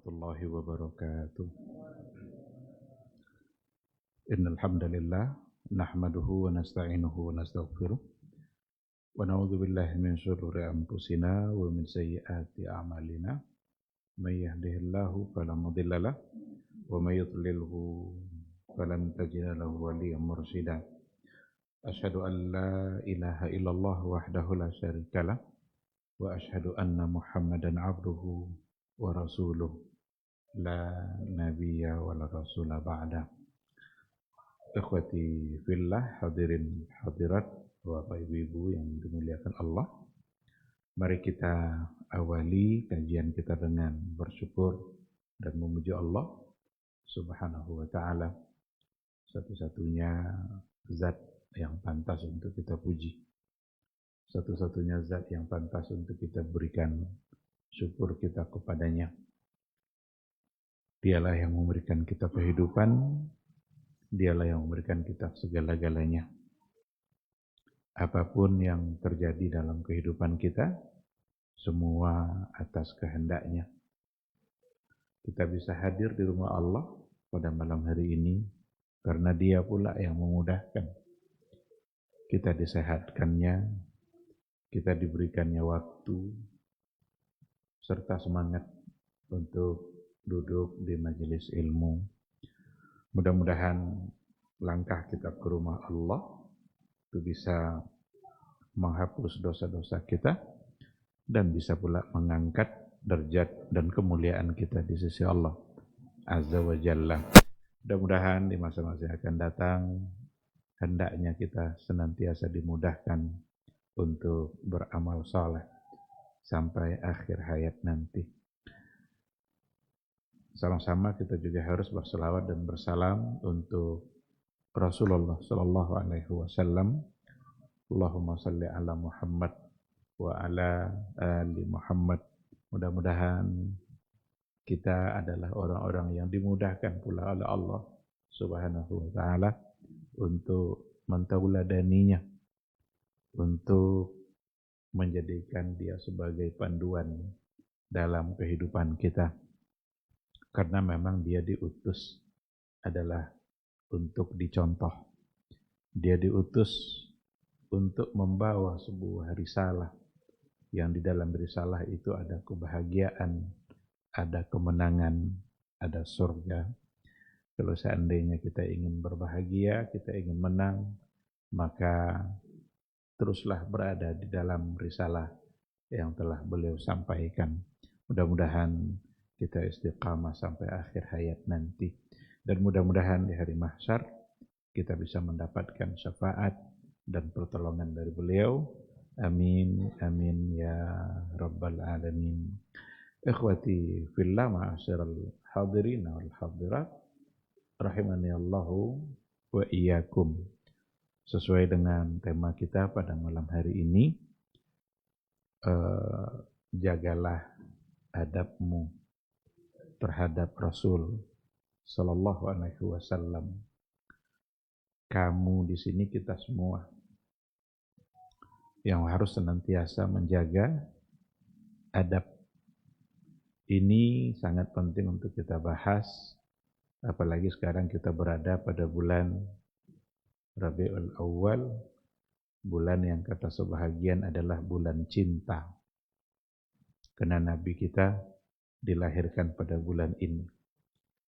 warahmatullahi wabarakatuh. Innal hamdalillah nahmaduhu wa nasta'inuhu wa nastaghfiruh wa na'udzu billahi min shururi anfusina wa min sayyiati a'malina. May yahdihillahu fala mudilla lahu wa may yudlilhu falan tajida lahu waliyyan mursyida. Asyhadu an la ilaha illallah wahdahu la syarika lah wa asyhadu anna Muhammadan abduhu wa rasuluh la nabiyya wa la rasula ba'da. Ikhwati fillah, hadirin hadirat, Bapak Ibu yang dimuliakan Allah. Mari kita awali kajian kita dengan bersyukur dan memuji Allah Subhanahu wa taala, satu-satunya zat yang pantas untuk kita puji, satu-satunya zat yang pantas untuk kita berikan syukur kita kepadanya. Dialah yang memberikan kita kehidupan, dialah yang memberikan kita segala-galanya. Apapun yang terjadi dalam kehidupan kita, semua atas kehendaknya. Kita bisa hadir di rumah Allah pada malam hari ini karena Dia pula yang memudahkan. Kita disehatkannya, kita diberikannya waktu serta semangat untuk duduk di majelis ilmu. Mudah-mudahan langkah kita ke rumah Allah itu bisa menghapus dosa-dosa kita dan bisa pula mengangkat derajat dan kemuliaan kita di sisi Allah Azza wa Jalla. Mudah-mudahan di masa-masa yang akan datang hendaknya kita senantiasa dimudahkan untuk beramal saleh sampai akhir hayat nanti. Sama-sama kita juga harus berselawat dan bersalam untuk Rasulullah sallallahu alaihi wasallam. Allahumma salli ala Muhammad wa ala ali Muhammad. Mudah-mudahan kita adalah orang-orang yang dimudahkan pula oleh Allah Subhanahu wa taala untuk mentauladaninya, untuk menjadikan dia sebagai panduan dalam kehidupan kita. Karena memang dia diutus adalah untuk dicontoh. Dia diutus untuk membawa sebuah risalah yang di dalam risalah itu ada kebahagiaan, ada kemenangan, ada surga. Kalau seandainya kita ingin berbahagia, kita ingin menang, maka teruslah berada di dalam risalah yang telah beliau sampaikan. Mudah-mudahan kita istiqamah sampai akhir hayat nanti. Dan mudah-mudahan di hari mahsyar kita bisa mendapatkan syafaat dan pertolongan dari beliau. Amin, amin ya rabbal alamin. Ikhwati fillah, ma'asyiral hadirin wal hadirat, rahimani Allahu wa iyyakum. Sesuai dengan tema kita pada malam hari ini, jagalah adabmu terhadap Rasul sallallahu alaihi wasallam. Kamu di sini, kita semua yang harus senantiasa menjaga adab. Ini sangat penting untuk kita bahas, apalagi sekarang kita berada pada bulan Rabiul Awal, bulan yang kata sebahagian adalah bulan cinta. Karena Nabi kita dilahirkan pada bulan ini.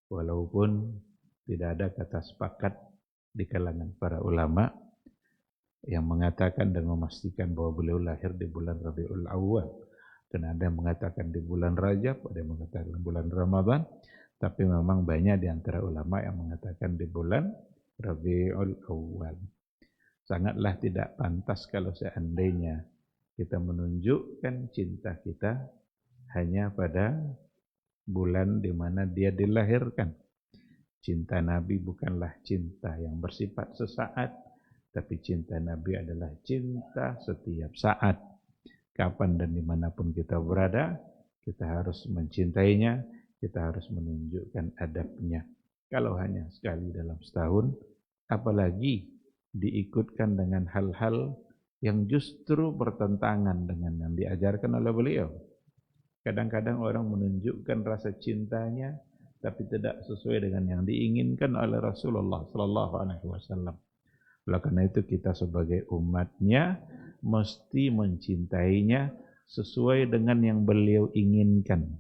Walaupun tidak ada kata sepakat di kalangan para ulama yang mengatakan dan memastikan bahwa beliau lahir di bulan Rabiul Awal. Dan ada yang mengatakan di bulan Rajab, ada yang mengatakan di bulan Ramadan, tapi memang banyak di antara ulama yang mengatakan di bulan Rabiul Awal. Sangatlah tidak pantas kalau seandainya kita menunjukkan cinta kita hanya pada bulan di mana dia dilahirkan. Cinta Nabi bukanlah cinta yang bersifat sesaat, tapi cinta Nabi adalah cinta setiap saat. Kapan dan dimanapun kita berada, kita harus mencintainya, kita harus menunjukkan adabnya. Kalau hanya sekali dalam setahun, apalagi diikutkan dengan hal-hal yang justru bertentangan dengan yang diajarkan oleh beliau. Kadang-kadang orang menunjukkan rasa cintanya tapi tidak sesuai dengan yang diinginkan oleh Rasulullah sallallahu alaihi wasallam. Oleh karena itu kita sebagai umatnya mesti mencintainya sesuai dengan yang beliau inginkan.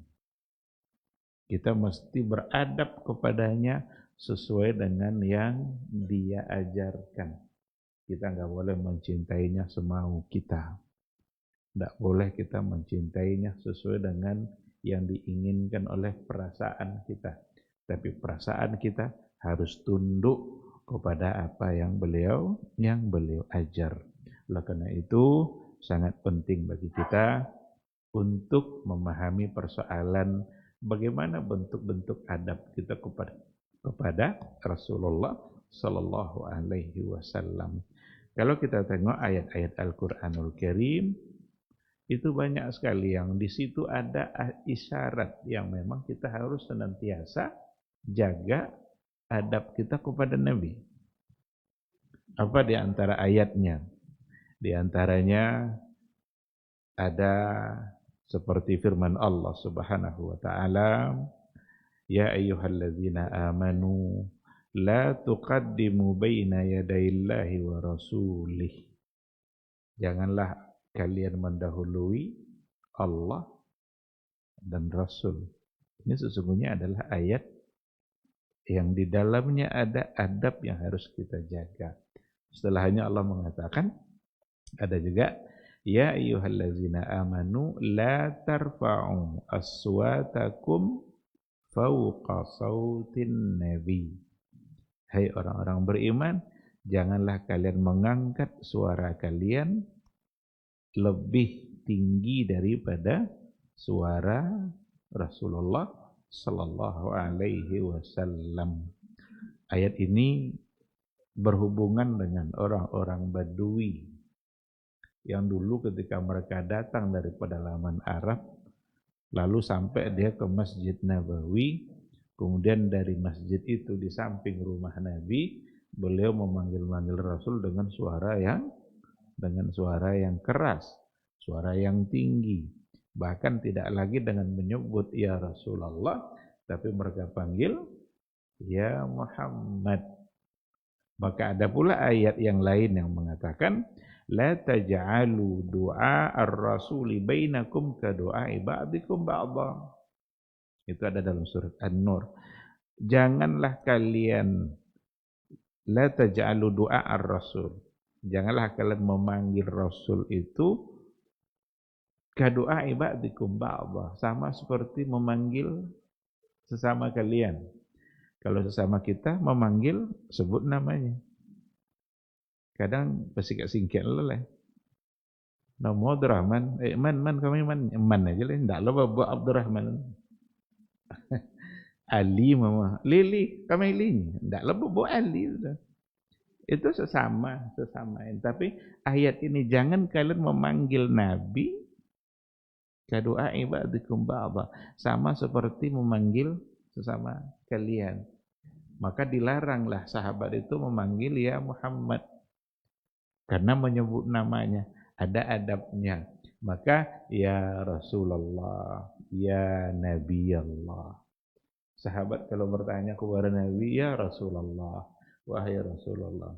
Kita mesti beradab kepadanya sesuai dengan yang dia ajarkan. Kita nggak boleh mencintainya semau kita. Tidak boleh kita mencintainya sesuai dengan yang diinginkan oleh perasaan kita. Tapi perasaan kita harus tunduk kepada apa yang beliau ajar. Oleh karena itu sangat penting bagi kita untuk memahami persoalan bagaimana bentuk-bentuk adab kita kepada Rasulullah sallallahu alaihi wasallam. Kalau kita tengok ayat-ayat Al-Qur'anul Karim, itu banyak sekali yang di situ ada isyarat yang memang kita harus senantiasa jaga adab kita kepada Nabi. Apa di antara ayatnya? Di antaranya ada seperti firman Allah Subhanahu wa taala, "Ya ayyuhalladzina amanu la tuqaddimu baina yadayillahi wa rasulih." Janganlah kalian mendahului Allah dan Rasul. Ini sesungguhnya adalah ayat yang di dalamnya ada adab yang harus kita jaga. Setelahnya Allah mengatakan, ada juga, Ya ayyuhallazina amanu la tarfa'u aswatakum fawqa sautin nabi. Hai orang-orang beriman, janganlah kalian mengangkat suara kalian lebih tinggi daripada suara Rasulullah sallallahu alaihi wasallam. Ayat ini berhubungan dengan orang-orang Badui yang dulu ketika mereka datang dari pedalaman Arab, lalu sampai dia ke Masjid Nabawi, kemudian dari masjid itu di samping rumah Nabi, beliau memanggil-manggil Rasul dengan suara yang keras, suara yang tinggi. Bahkan tidak lagi dengan menyebut ya Rasulullah, tapi mereka panggil ya Muhammad. Maka ada pula ayat yang lain yang mengatakan la taj'alu du'a ar-rasuli bainakum ka du'ai ba'dikum ba'dha. Itu ada dalam surat An-Nur. Janganlah kalian la taj'alu du'a ar-rasul. Janganlah kalian memanggil Rasul itu kadu'a ibadikum ba'dha, sama seperti memanggil sesama kalian. Kalau sesama kita memanggil, sebut namanya. Kadang pesingkat-singkat leleh. Nama Abdurrahman, man kami man aja lah, enggak lupa buat Abdurrahman. Ali mama, Lili, kami Lili, enggak lupa buat Ali sudah. Itu sesama. Tapi ayat ini jangan kalian memanggil Nabi kadu'a ibadikum ba'dha, sama seperti memanggil sesama kalian. Maka dilaranglah sahabat itu memanggil ya Muhammad karena menyebut namanya, ada adabnya. Maka ya Rasulullah, ya Nabi Allah. Sahabat kalau bertanya kepada Nabi, ya Rasulullah, wahai Rasulullah.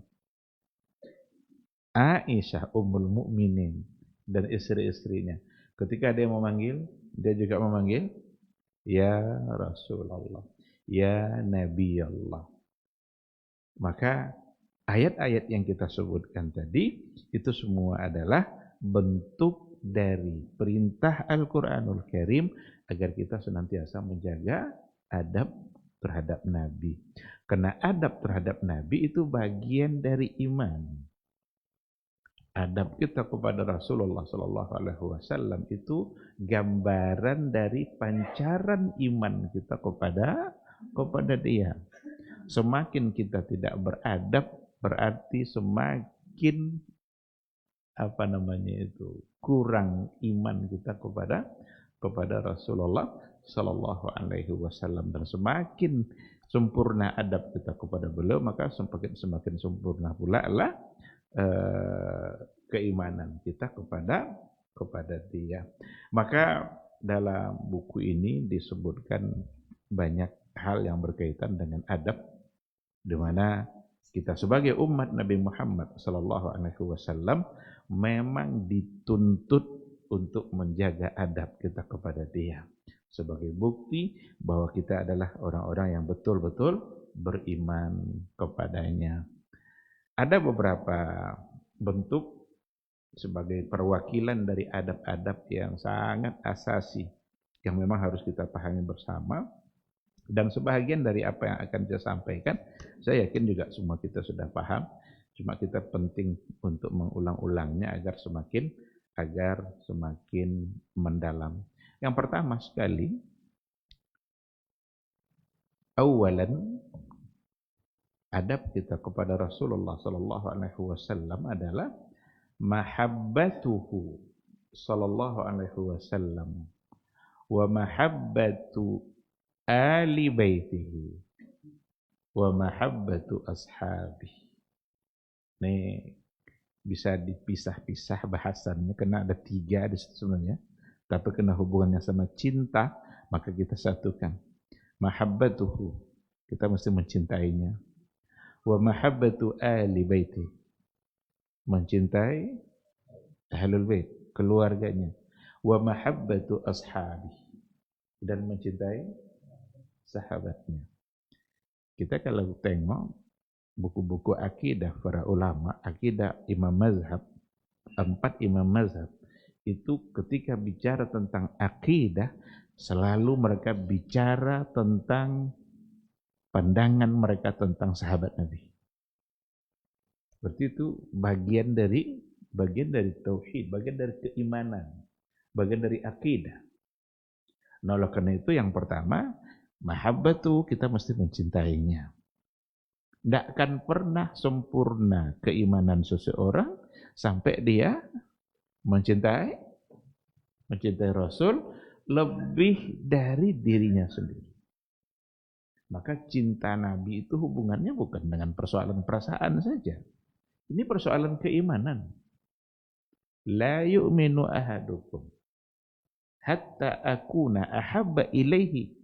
Aisyah Ummul Mukminin dan istri-istrinya, ketika dia memanggil, dia juga memanggil ya Rasulullah, ya Nabi Allah. Maka ayat-ayat yang kita sebutkan tadi itu semua adalah bentuk dari perintah Al-Qur'anul Karim agar kita senantiasa menjaga adab terhadap Nabi. Karena adab terhadap Nabi itu bagian dari iman. Adab kita kepada Rasulullah sallallahu alaihi wasallam itu gambaran dari pancaran iman kita kepada dia. Semakin kita tidak beradab, berarti semakin kurang iman kita kepada Rasulullah sallallahu alaihi wasallam, dan semakin sempurna adab kita kepada beliau, maka semakin sempurna pula lah keimanan kita kepada dia. Maka dalam buku ini disebutkan banyak hal yang berkaitan dengan adab, di mana kita sebagai umat Nabi Muhammad sallallahu alaihi wasallam memang dituntut untuk menjaga adab kita kepada Dia sebagai bukti bahwa kita adalah orang-orang yang betul-betul beriman kepadanya. Ada beberapa bentuk sebagai perwakilan dari adab-adab yang sangat asasi yang memang harus kita pahami bersama. Dan sebahagian dari apa yang akan saya sampaikan, saya yakin juga semua kita sudah paham. Cuma kita penting untuk mengulang-ulangnya agar semakin mendalam. Yang pertama sekali, awalan adab kita kepada Rasulullah sallallahu alaihi wasallam adalah mahabbatuhu sallallahu alaihi wasallam wa mahabbatu ali baitihi wa mahabbatu ashabihi. Ini bisa dipisah-pisah bahasannya karena ada 3 di situ sebenarnya, tapi karena hubungannya sama cinta maka kita satukan. Mahabbatuhu, kita mesti mencintainya. Wa mahabbatu ali baiti, mencintai ahlul bait, keluarganya. Wa mahabbatu ashabi, dan mencintai sahabatnya. Kita kalau tengok buku-buku akidah para ulama, akidah imam mazhab, 4 imam mazhab, itu ketika bicara tentang akidah, selalu mereka bicara tentang pandangan mereka tentang sahabat Nabi. Berarti itu bagian dari tauhid, bagian dari keimanan, bagian dari akidah. Nah, oleh karena itu yang pertama, mahabbatu, kita mesti mencintainya. Tidak akan pernah sempurna keimanan seseorang sampai dia mencintai Rasul lebih dari dirinya sendiri. Maka cinta Nabi itu hubungannya bukan dengan persoalan perasaan saja. Ini persoalan keimanan. La yu'minu ahadukum hatta akuna ahabba ilaihi.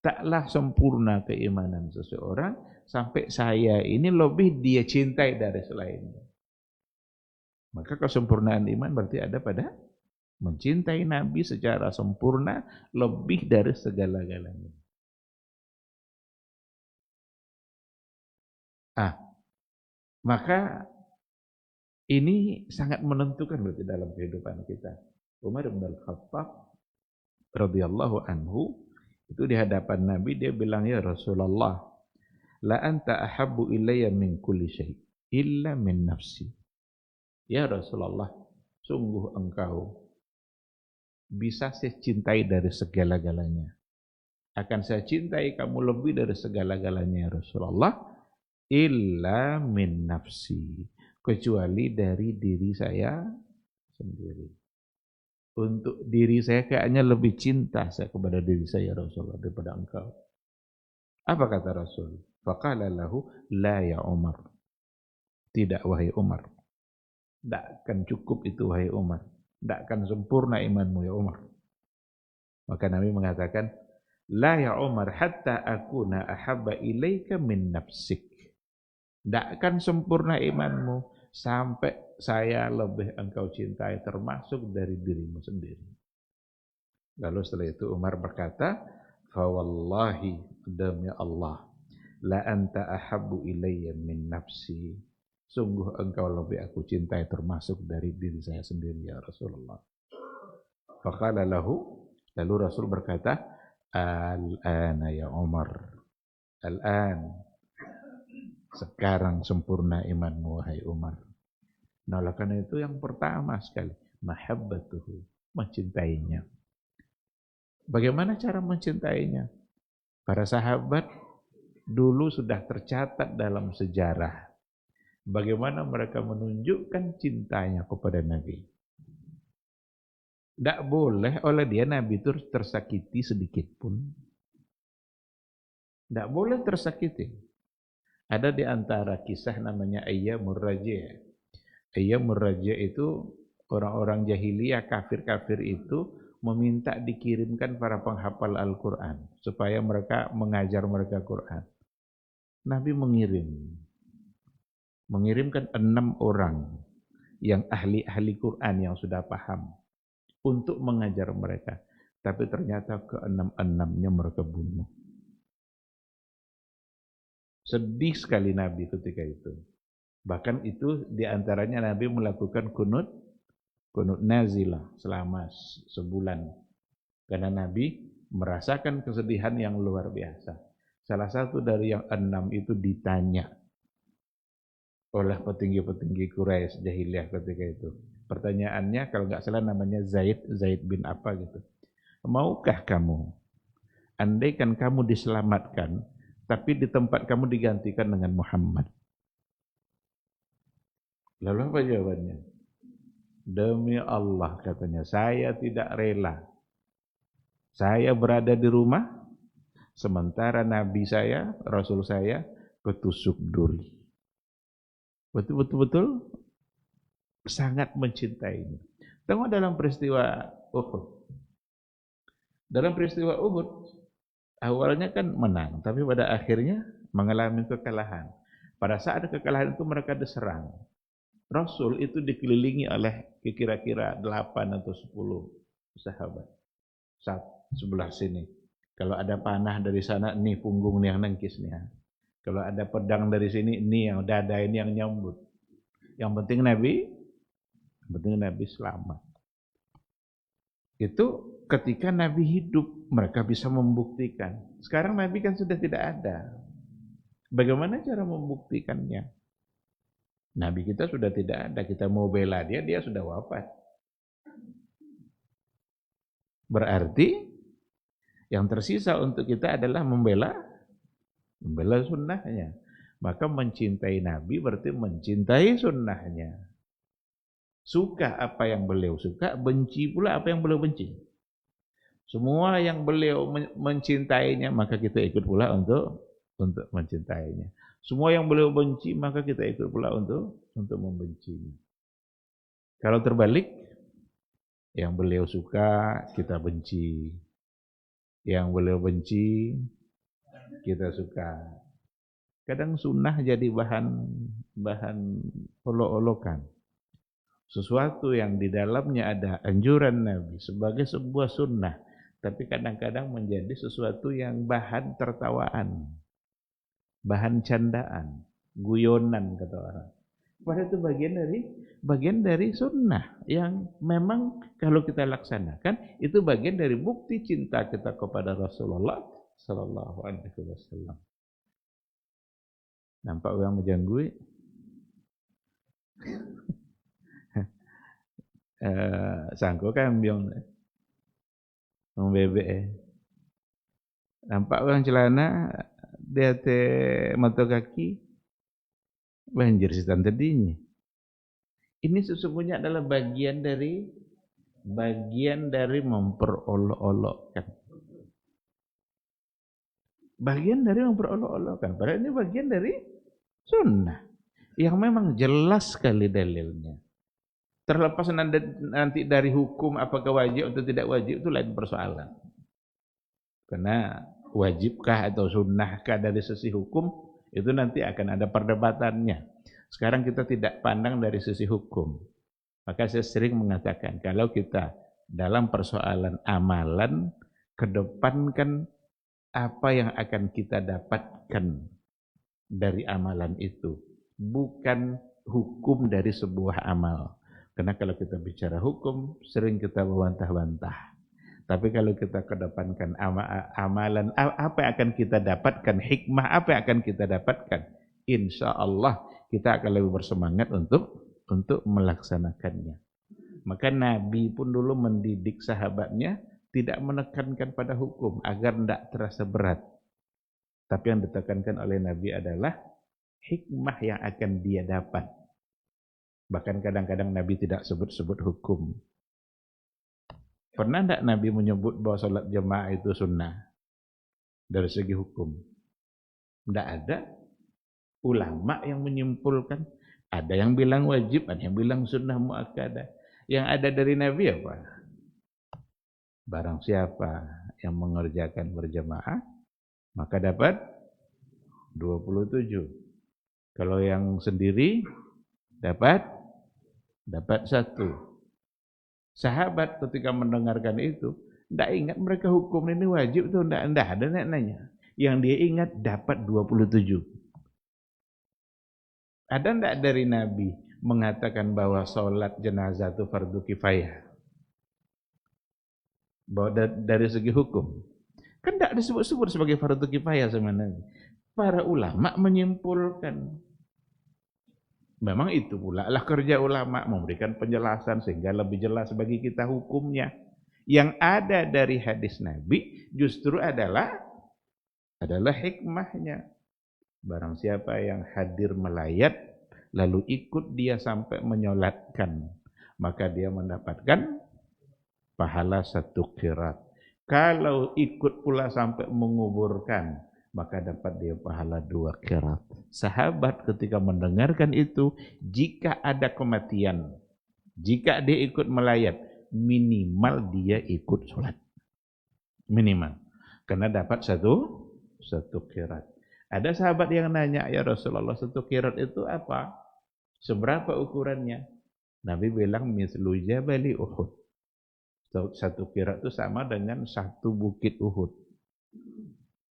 Taklah sempurna keimanan seseorang sampai saya ini lebih dia cintai dari selainnya. Maka kesempurnaan iman berarti ada pada mencintai Nabi secara sempurna lebih dari segala-galanya. Maka ini sangat menentukan berarti dalam kehidupan kita. Umar bin Al-Khattab radhiyallahu anhu itu di hadapan Nabi dia bilang, ya Rasulullah, la anta ahabbu ilayya min kulli syai illa min nafsi. Ya Rasulullah, sungguh engkau bisa saya cintai dari segala-galanya. Akan saya cintai kamu lebih dari segala-galanya ya Rasulullah, illa min nafsi, kecuali dari diri saya sendiri. Untuk diri saya kayaknya lebih cinta saya kepada diri saya Rasulullah daripada engkau. Apa kata Rasul? Faqala lahu la ya Umar. Tidak wahai Umar. Tidak akan cukup itu wahai Umar. Tidak akan sempurna imanmu ya Umar. Maka Nabi mengatakan, la ya Umar hatta akuna ahabba ilaika min nafsik. Tidak akan sempurna imanmu sampai saya lebih engkau cintai termasuk dari dirimu sendiri. Lalu setelah itu Umar berkata, fa wallahi, demi Allah, la anta ahabbu ilayya min nafsi. Sungguh engkau lebih aku cintai termasuk dari diri saya sendiri ya Rasulullah. Faqala lahu, lalu Rasul berkata, al-ana ya Umar. Al-an, sekarang sempurna imanmu wahai Umar. Nah, oleh karena itu yang pertama sekali, mahabbatuhu, mencintainya. Bagaimana cara mencintainya? Para sahabat dulu sudah tercatat dalam sejarah bagaimana mereka menunjukkan cintanya kepada Nabi. Tidak boleh oleh dia Nabi itu tersakiti sedikit pun. Tidak boleh tersakiti. Ada di antara kisah namanya Ayyamur Raji'. Ayyamur Raji' itu orang-orang jahiliyah, kafir-kafir itu meminta dikirimkan para penghafal Al-Quran supaya mereka mengajar mereka Quran. Nabi mengirimkan 6 orang yang ahli-ahli Quran yang sudah paham untuk mengajar mereka. Tapi ternyata ke-6-6-nya mereka bunuh. Sedih sekali Nabi ketika itu. Bahkan itu diantaranya Nabi melakukan kunut nazilah selama sebulan. Karena Nabi merasakan kesedihan yang luar biasa. Salah satu dari yang 6 itu ditanya oleh petinggi-petinggi Quraisy jahiliyah ketika itu. Pertanyaannya kalau nggak salah namanya Zaid bin apa gitu. Maukah kamu, andaikan kamu diselamatkan, tapi di tempat kamu digantikan dengan Muhammad? Lalu apa jawabannya? Demi Allah katanya, saya tidak rela. Saya berada di rumah, sementara Nabi saya, Rasul saya, ketusuk duri. Betul-betul sangat mencintainya. Tengok dalam peristiwa Uhud. Dalam peristiwa Uhud, awalnya kan menang, tapi pada akhirnya mengalami kekalahan. Pada saat kekalahan itu mereka diserang. Rasul itu dikelilingi oleh kira-kira 8 atau 10 sahabat. Sebelah sini. Kalau ada panah dari sana, nih punggung nih yang nengkis nih. Kalau ada pedang dari sini, nih yang dada ini yang nyambut. Yang penting Nabi selamat. Itu ketika Nabi hidup, mereka bisa membuktikan. Sekarang Nabi kan sudah tidak ada. Bagaimana cara membuktikannya? Nabi kita sudah tidak ada, kita mau bela dia sudah wafat. Berarti yang tersisa untuk kita adalah membela sunnahnya. Maka mencintai Nabi berarti mencintai sunnahnya. Suka apa yang beliau suka, benci pula apa yang beliau benci. Semua yang beliau mencintainya, maka kita ikut pula untuk mencintainya. Semua yang beliau benci, maka kita ikut pula untuk membencinya. Kalau terbalik, yang beliau suka kita benci, yang beliau benci kita suka. Kadang sunnah jadi bahan olok-olokan. Sesuatu yang di dalamnya ada anjuran Nabi sebagai sebuah sunnah, tapi kadang-kadang menjadi sesuatu yang bahan tertawaan, bahan candaan, guyonan kata orang. Padahal itu bagian dari sunnah yang memang kalau kita laksanakan itu bagian dari bukti cinta kita kepada Rasulullah Sallallahu Alaihi Wasallam. Nampak orang menjanggui? Sangko kan biong bebek. Nampak orang celana dia mata kaki banjir setan tadinya. Ini sesungguhnya adalah bagian dari memperolok-olokkan. Bagian dari memperolok-olokkan. Padahal ini bagian dari sunnah yang memang jelas sekali dalilnya. Terlepas nanti dari hukum apakah wajib atau tidak wajib itu lain persoalan. Karena wajibkah atau sunnahkah dari sisi hukum itu nanti akan ada perdebatannya. Sekarang kita tidak pandang dari sisi hukum. Maka saya sering mengatakan kalau kita dalam persoalan amalan kedepankan apa yang akan kita dapatkan dari amalan itu, bukan hukum dari sebuah amal. Karena kalau kita bicara hukum, sering kita membantah-bantah. Tapi kalau kita kedepankan amalan, apa yang akan kita dapatkan, hikmah apa yang akan kita dapatkan, insya Allah kita akan lebih bersemangat untuk melaksanakannya. Maka Nabi pun dulu mendidik sahabatnya, tidak menekankan pada hukum, agar tidak terasa berat. Tapi yang ditekankan oleh Nabi adalah hikmah yang akan dia dapat. Bahkan kadang-kadang Nabi tidak sebut-sebut hukum. Pernah tidak Nabi menyebut bahwa salat jamaah itu sunnah dari segi hukum? Tidak ada. Ulama yang menyimpulkan. Ada yang bilang wajib, ada yang bilang sunnah muakkadah. Yang ada dari Nabi apa? Barang siapa yang mengerjakan berjamaah, maka dapat 27. Kalau yang sendiri dapat 1. Sahabat ketika mendengarkan itu, tidak ingat mereka hukum ini wajib tuh, tidak ada nanya. Yang dia ingat dapat 27. Ada tidak dari Nabi mengatakan bahwa sholat jenazah itu fardu kifayah? Bahwa dari segi hukum. Kan tidak disebut-sebut sebagai fardu kifayah sebenarnya. Para ulama menyimpulkan. Memang itu pula lah kerja ulama, memberikan penjelasan sehingga lebih jelas bagi kita hukumnya. Yang ada dari hadis Nabi justru adalah hikmahnya. Barang siapa yang hadir melayat lalu ikut dia sampai menyolatkan, maka dia mendapatkan pahala 1 qirat. Kalau ikut pula sampai menguburkan, maka dapat dia pahala 2 qirat. Sahabat ketika mendengarkan itu, jika ada kematian, jika dia ikut melayat, minimal dia ikut sholat. Minimal. Karena dapat 1 qirat. Ada sahabat yang nanya, ya Rasulullah, 1 qirat itu apa? Seberapa ukurannya? Nabi bilang, mislu jabali Uhud. 1 qirat itu sama dengan 1 bukit Uhud.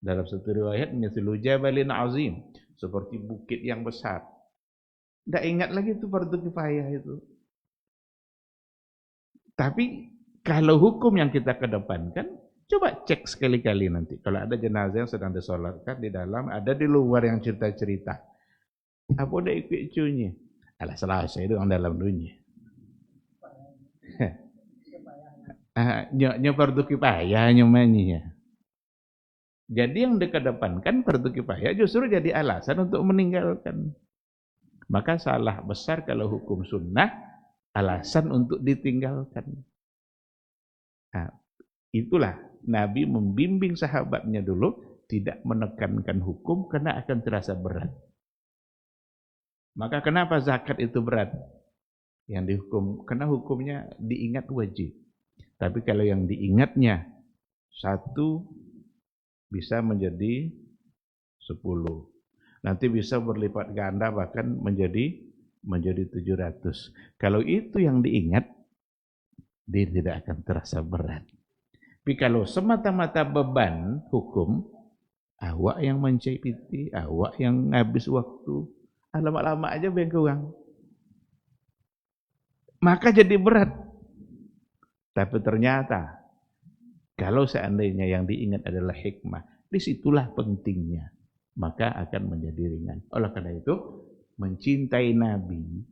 Dalam satu riwayat, mislu jabalin azim, seperti bukit yang besar. Tidak ingat lagi itu fardu kifayah itu. Tapi kalau hukum yang kita kedepankan, coba cek sekali-kali nanti. Kalau ada jenazah yang sedang disolatkan di dalam, ada di luar yang cerita-cerita. Apa udah ikut cunya? Alah selesai itu orang dalam dunia. Nya fardu kifayah nyumanya. Jadi yang dikedepankan fardu kifayah justru jadi alasan untuk meninggalkan. Maka salah besar kalau hukum sunnah alasan untuk ditinggalkan. Nah, itulah Nabi membimbing sahabatnya dulu tidak menekankan hukum karena akan terasa berat. Maka kenapa zakat itu berat? Yang dihukum, karena hukumnya diingat wajib. Tapi kalau yang diingatnya 1 bisa menjadi 10. Nanti bisa berlipat ganda bahkan menjadi 700. Kalau itu yang diingat, dia tidak akan terasa berat. Tapi kalau semata-mata beban hukum, awak yang mencipiti, awak yang habis waktu, lama-lama aja yang kurang. Maka jadi berat. Tapi ternyata kalau seandainya yang diingat adalah hikmah, disitulah pentingnya, maka akan menjadi ringan. Oleh karena itu, mencintai Nabi,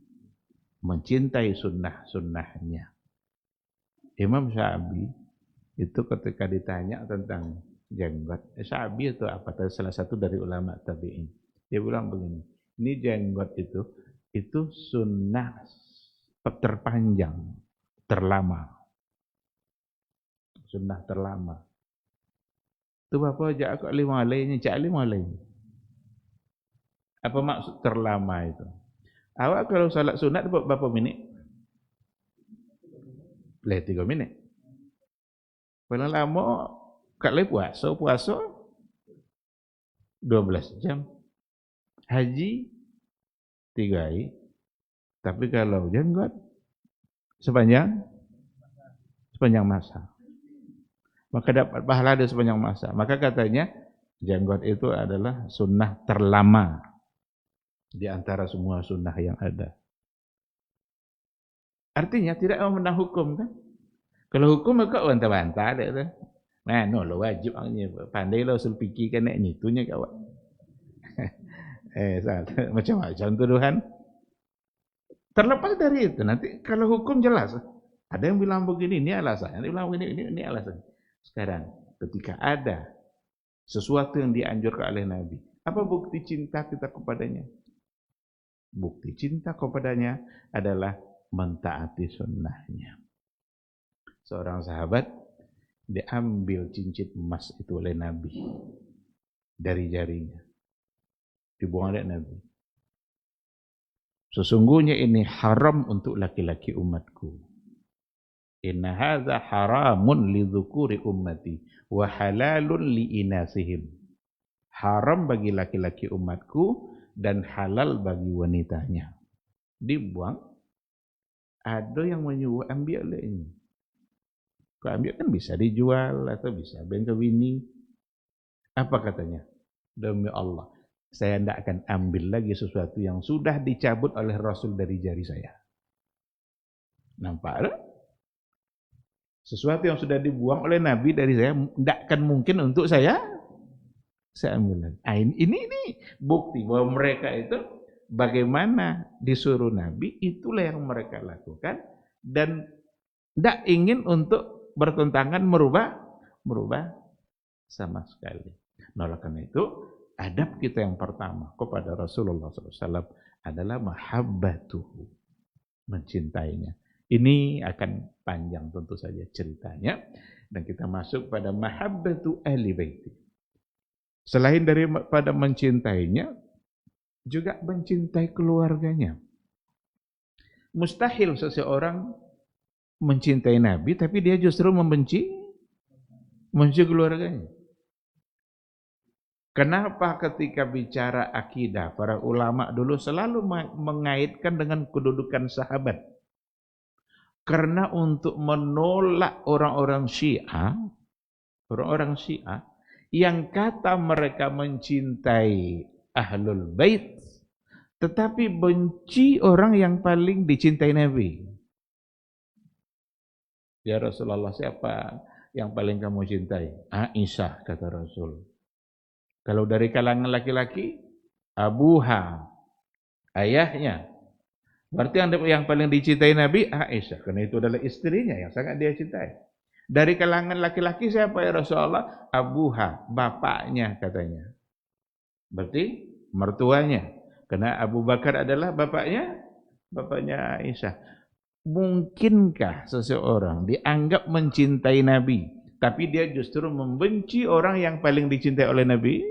mencintai sunnah-sunnahnya. Imam Syafi'i itu ketika ditanya tentang jenggot, Syafi'i itu apa? Salah satu dari ulama tabi'in. Dia bilang begini, ini jenggot itu sunnah terpanjang, terlama. Sunnah terlama. Tu apa aja aku 5 lainnya, cak 5 lain. Apa maksud terlama itu? Awak kalau salat sunat berapa minit? 3 minit. Paling lama kalau puasa 12 jam. Haji 3 hari. Tapi kalau jenggot sepanjang masa. Maka dapat pahala di sepanjang masa. Maka katanya jenggot itu adalah sunnah terlama di antara semua sunnah yang ada. Artinya tidak memandang hukum kan? Kalau hukum kau bantah-bantah ada tu. Nah, no lo wajib pandai lo usul fikir kan nyitunya kawan. Macam-macam tuduhan. Terlepas dari itu nanti kalau hukum jelas. Ada yang bilang begini, ini alasannya. Ada yang bilang begini, ini alasannya. Sekarang, ketika ada sesuatu yang dianjurkan oleh Nabi, apa bukti cinta kita kepadanya? Bukti cinta kepadanya adalah mentaati sunnahnya. Seorang sahabat diambil cincin emas itu oleh Nabi dari jarinya, dibuang oleh Nabi. Sesungguhnya ini haram untuk laki-laki umatku. Inna hadza haramun lidzukuri ummati wa halalun li inasihim. Haram bagi laki-laki umatku dan halal bagi wanitanya. Dibuang, ada yang menyuruh ambil ini. Kalau ambil kan bisa dijual atau bisa bengkawini. Apa katanya? Demi Allah, saya tidak akan ambil lagi sesuatu yang sudah dicabut oleh Rasul dari jari saya. Nampak tak? Sesuatu yang sudah dibuang oleh Nabi dari saya, tidak akan mungkin untuk saya ambil lagi. Ini bukti bahwa mereka itu bagaimana disuruh Nabi, itulah yang mereka lakukan dan tidak ingin untuk bertentangan merubah sama sekali. Nah, oleh karena itu adab kita yang pertama kepada Rasulullah SAW adalah mahabbatuhu, mencintainya. Ini akan panjang tentu saja ceritanya dan kita masuk pada mahabbatu ahli baiti. Selain daripada mencintainya, juga mencintai keluarganya. Mustahil seseorang mencintai Nabi, tapi dia justru membenci keluarganya. Kenapa ketika bicara akidah, para ulama dulu selalu mengaitkan dengan kedudukan sahabat? Karena untuk menolak orang-orang Syiah yang kata mereka mencintai Ahlul Bait, tetapi benci orang yang paling dicintai Nabi. Ya Rasulullah, siapa yang paling kamu cintai? Aisyah, kata Rasul. Kalau dari kalangan laki-laki, abuha, ayahnya. Berarti yang paling dicintai Nabi, Aisyah. Karena itu adalah istrinya yang sangat dia cintai. Dari kalangan laki-laki siapa ya Rasulullah? Abuha, bapaknya katanya. Berarti mertuanya. Karena Abu Bakar adalah bapaknya Aisyah. Mungkinkah seseorang dianggap mencintai Nabi, tapi dia justru membenci orang yang paling dicintai oleh Nabi?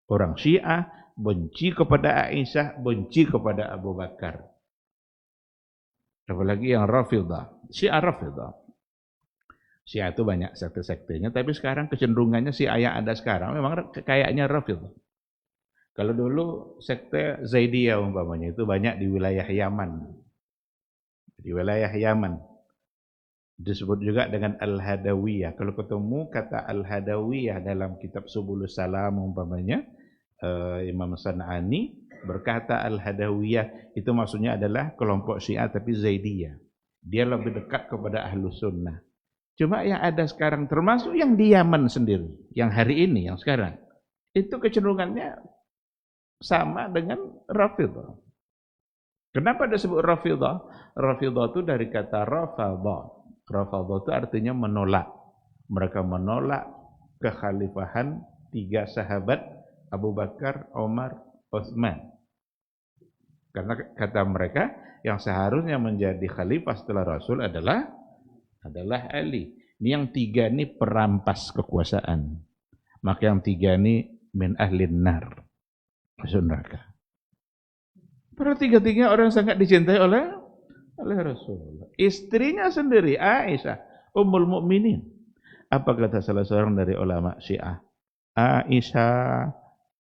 Orang Syiah benci kepada Aisyah, benci kepada Abu Bakar. Apalagi yang Rafidhah, Syiah Rafidhah. Syiah itu banyak sekte-sektenya, tapi sekarang kecenderungannya Syiah yang ada sekarang memang kayaknya Rafidhah. Kalau dulu sekte Zaidiyah umpamanya itu banyak di wilayah Yaman. Di wilayah Yaman disebut juga dengan Al-Hadawiyah. Kalau ketemu kata Al-Hadawiyah dalam kitab Subulus Salam umpamanya, Imam San'ani berkata Al-Hadawiyah itu maksudnya adalah kelompok Syiah tapi Zaidiyah. Dia lebih dekat kepada Ahlus Sunnah. Cuma yang ada sekarang termasuk yang di Yaman sendiri, yang hari ini, yang sekarang, itu kecenderungannya sama dengan Rafidhah. Kenapa disebut Rafidhah? Rafidhah itu dari kata Rafadhah. Rafadhah itu artinya menolak. Mereka menolak kekhalifahan 3 sahabat Abu Bakar, Umar, Utsman. Karena kata mereka yang seharusnya menjadi khalifah setelah Rasul adalah Ali. Ini yang 3 ini perampas kekuasaan. Maka yang 3 ini min ahlin nar, masuk neraka. Para 3-3 orang sangat dicintai oleh Rasulullah. Istrinya sendiri Aisyah, Ummul Mukminin. Apa kata salah seorang dari ulama Syiah? Aisyah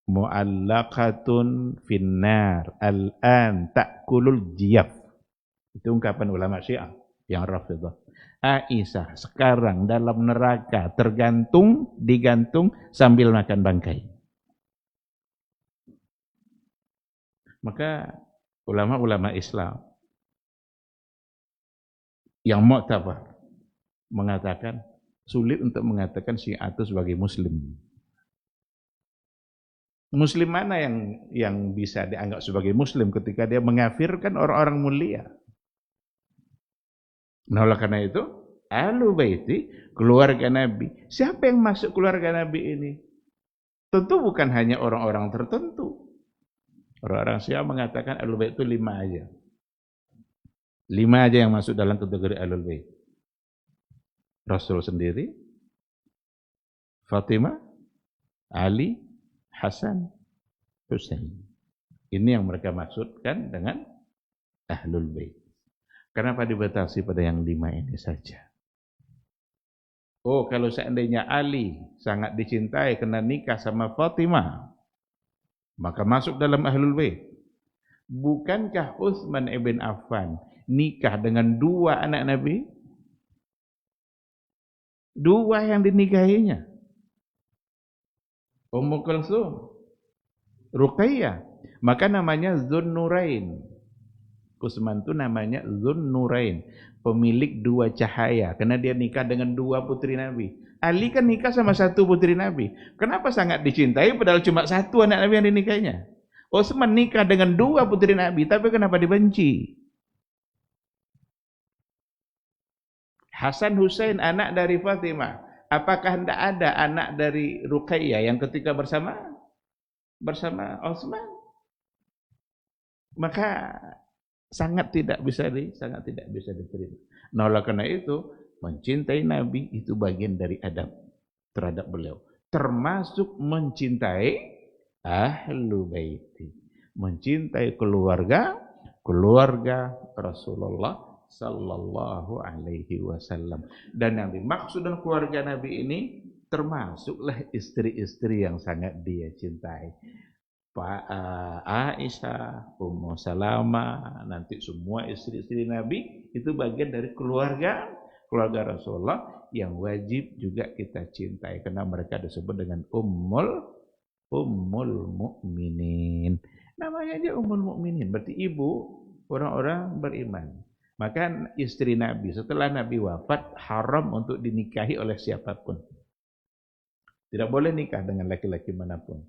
mu'allaqatun finnar al-an ta'kulul jiyaf. Itu ungkapan ulama Syiah yang Rafidhah. Aisyah sekarang dalam neraka digantung sambil makan bangkai. Maka ulama-ulama Islam yang mu'tabar mengatakan sulit untuk mengatakan Syiah itu sebagai muslim. Muslim mana yang bisa dianggap sebagai muslim ketika dia mengafirkan orang-orang mulia? Nah, oleh karena itu, Ahlul Baiti, keluarga Nabi. Siapa yang masuk keluarga Nabi ini? Tentu bukan hanya orang-orang tertentu. Orang-orang Syiah mengatakan Ahlul Bait itu 5 aja. 5 aja yang masuk dalam kategori Ahlul Bait. Rasul sendiri, Fatimah, Ali, Hasan, Husain. Ini yang mereka maksudkan dengan Ahlul Bait. Kenapa dibatasi pada yang 5 ini saja? Oh, kalau seandainya Ali sangat dicintai kena nikah sama Fatimah, maka masuk dalam Ahlul Bait. Bukankah Utsman ibn Affan nikah dengan 2 anak Nabi? 2 yang dinikahinya. Ummu Kulsum, Ruqayyah. Maka namanya Dzunnurain. Utsman itu namanya Dzunnurain, pemilik 2 cahaya, karena dia nikah dengan 2 putri Nabi. Ali kan nikah sama 1 putri Nabi. Kenapa sangat dicintai padahal cuma 1 anak Nabi yang dinikahinya? Utsman nikah dengan 2 putri Nabi, tapi kenapa dibenci? Hasan Hussein anak dari Fatimah. Apakah tidak ada anak dari Ruqayyah yang ketika bersama Utsman? Maka sangat tidak bisa diterima. Nah, oleh karena itu mencintai Nabi itu bagian dari adab terhadap beliau, termasuk mencintai Ahlul Bait, mencintai keluarga Rasulullah sallallahu alaihi wasallam. Dan yang dimaksud dengan keluarga Nabi ini termasuklah istri-istri yang sangat dia cintai. Pak Aisyah, Ummu Salamah, nanti semua istri-istri Nabi itu bagian dari keluarga Rasulullah yang wajib juga kita cintai, karena mereka disebut dengan Ummul Mukminin. Namanya aja Ummul Mukminin, berarti ibu orang-orang beriman. Maka istri Nabi setelah Nabi wafat haram untuk dinikahi oleh siapapun. Tidak boleh nikah dengan laki-laki manapun.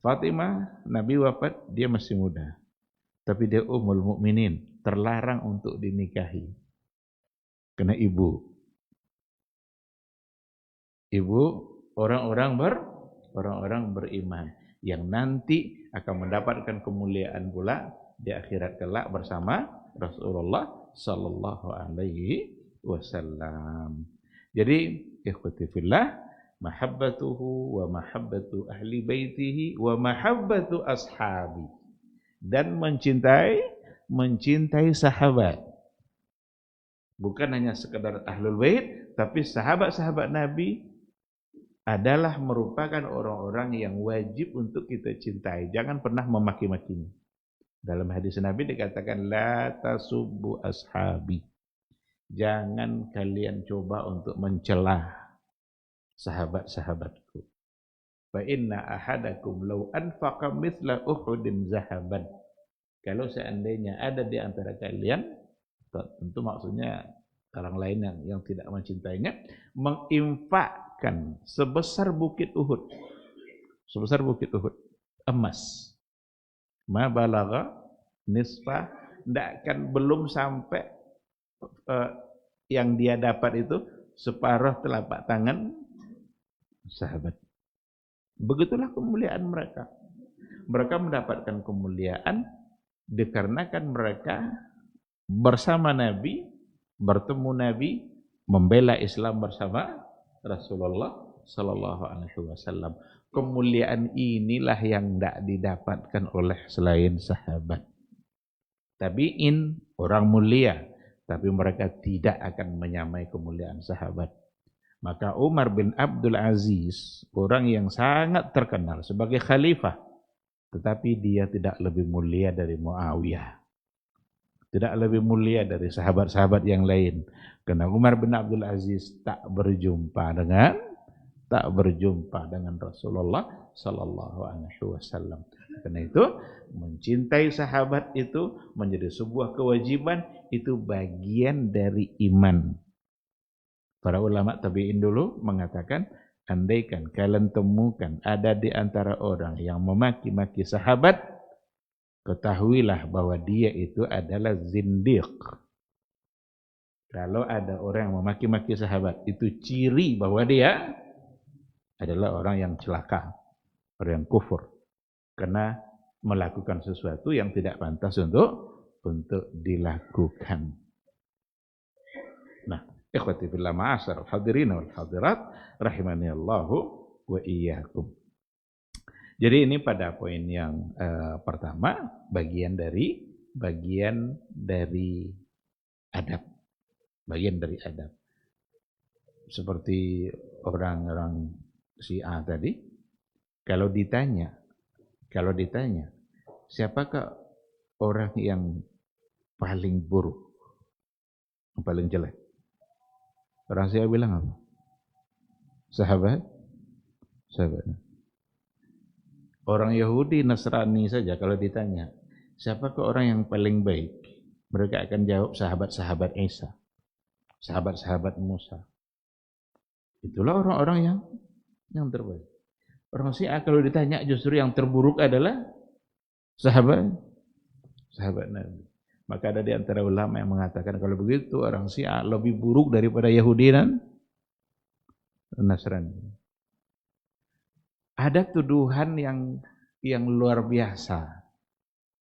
Fatimah, Nabi wafat, dia masih muda. Tapi dia Ummul Mukminin, terlarang untuk dinikahi. Karena ibu orang-orang beriman yang nanti akan mendapatkan kemuliaan pula di akhirat kelak bersama Rasulullah sallallahu alaihi wasallam. Jadi, ikhwati fillah, mahabbatuhu wa mahabbatu ahli baitihi wa mahabbatu ashabi, dan mencintai sahabat, bukan hanya sekedar Ahlul Bait, tapi sahabat-sahabat Nabi adalah merupakan orang-orang yang wajib untuk kita cintai. Jangan pernah memaki-makinya. Dalam hadis Nabi dikatakan la tasubbu ashabi, jangan kalian coba untuk mencela sahabat-sahabatku. Fa inna ahadakum law anfaqa mithla Uhudin zahaban. Kalau seandainya ada di antara kalian, tentu maksudnya orang lain yang tidak mencintainya, menginfakkan sebesar bukit Uhud emas, ma balagha nisfa, belum sampai yang dia dapat itu separuh telapak tangan sahabat. Begitulah kemuliaan mereka. Mereka mendapatkan kemuliaan dikarenakan mereka bersama Nabi, bertemu Nabi, membela Islam bersama Rasulullah sallallahu alaihi wasallam. Kemuliaan inilah yang tidak didapatkan oleh selain sahabat. Tabi'in orang mulia, tapi mereka tidak akan menyamai kemuliaan sahabat. Maka Umar bin Abdul Aziz, orang yang sangat terkenal sebagai khalifah, tetapi dia tidak lebih mulia dari Muawiyah, tidak lebih mulia dari sahabat-sahabat yang lain. Karena Umar bin Abdul Aziz tak berjumpa dengan Rasulullah sallallahu alaihi wasallam. Karena itu mencintai sahabat itu menjadi sebuah kewajiban, itu bagian dari iman. Para ulama tabi'in dulu mengatakan, andaikan kalian temukan ada di antara orang yang memaki-maki sahabat, ketahuilah bahwa dia itu adalah zindiq. Kalau ada orang yang memaki-maki sahabat, itu ciri bahwa dia adalah orang yang celaka, orang yang kufur, karena melakukan sesuatu yang tidak pantas untuk dilakukan. Nah, ikhwati fillah, ma'asyarul hadirin wal hadirat rahimani Allahu wa iyyakum. Jadi ini pada poin yang pertama, bagian dari adab, bagian dari adab. Seperti orang-orang Syiah tadi, kalau ditanya, siapakah orang yang paling buruk, yang paling jelek? Orang Syiah bilang apa? Sahabat. Orang Yahudi, Nasrani saja kalau ditanya, siapakah orang yang paling baik? Mereka akan jawab sahabat-sahabat Isa, sahabat-sahabat Musa. Itulah orang-orang yang terbaik. Orang Syiah kalau ditanya justru yang terburuk adalah sahabat Nabi. Maka ada di antara ulama yang mengatakan kalau begitu orang Syiah lebih buruk daripada Yahudi dan Nasrani. Ada tuduhan yang luar biasa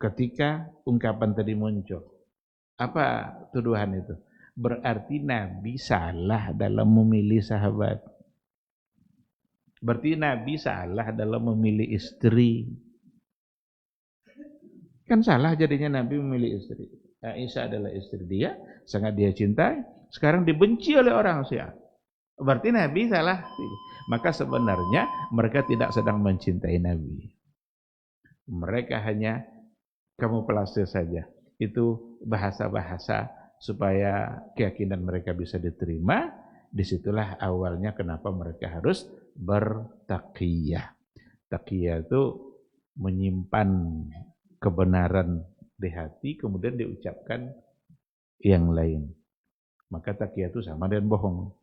ketika ungkapan tadi muncul. Apa tuduhan itu? Berarti Nabi salah dalam memilih sahabat. Berarti Nabi salah dalam memilih istri. Kan salah jadinya Nabi memilih istri. Aisyah adalah istri dia, sangat dia cintai. Sekarang dibenci oleh orang Syiah. Berarti Nabi salah. Maka sebenarnya mereka tidak sedang mencintai Nabi. Mereka hanya kamuflase saja. Itu bahasa-bahasa supaya keyakinan mereka bisa diterima. Disitulah awalnya kenapa mereka harus bertaqiyah. Taqiyah itu menyimpan kebenaran di hati, kemudian diucapkan yang lain. Maka taqiyah itu sama dengan bohong.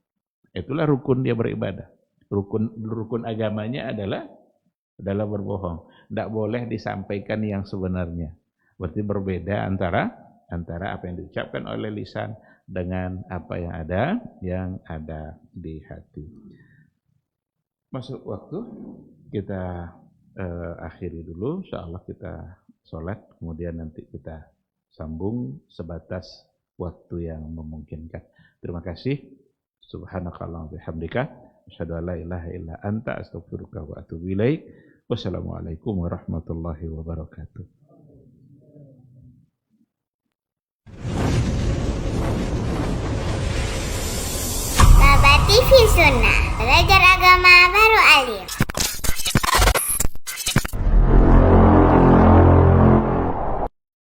Itulah rukun dia beribadah. Rukun agamanya adalah berbohong. Tidak boleh disampaikan yang sebenarnya. Berarti berbeda antara apa yang diucapkan oleh lisan dengan apa yang ada di hati. Masuk waktu, kita akhiri dulu. Insyaallah kita sholat, kemudian nanti kita sambung sebatas waktu yang memungkinkan. Terima kasih. Subhanakallahumma bihamdika asyhadu an la ilaha illa anta astaghfiruka wa atubu ilaik. Wassalamualaikum warahmatullahi wabarakatuh. Baba TV Sunnah, belajar agama baru alim.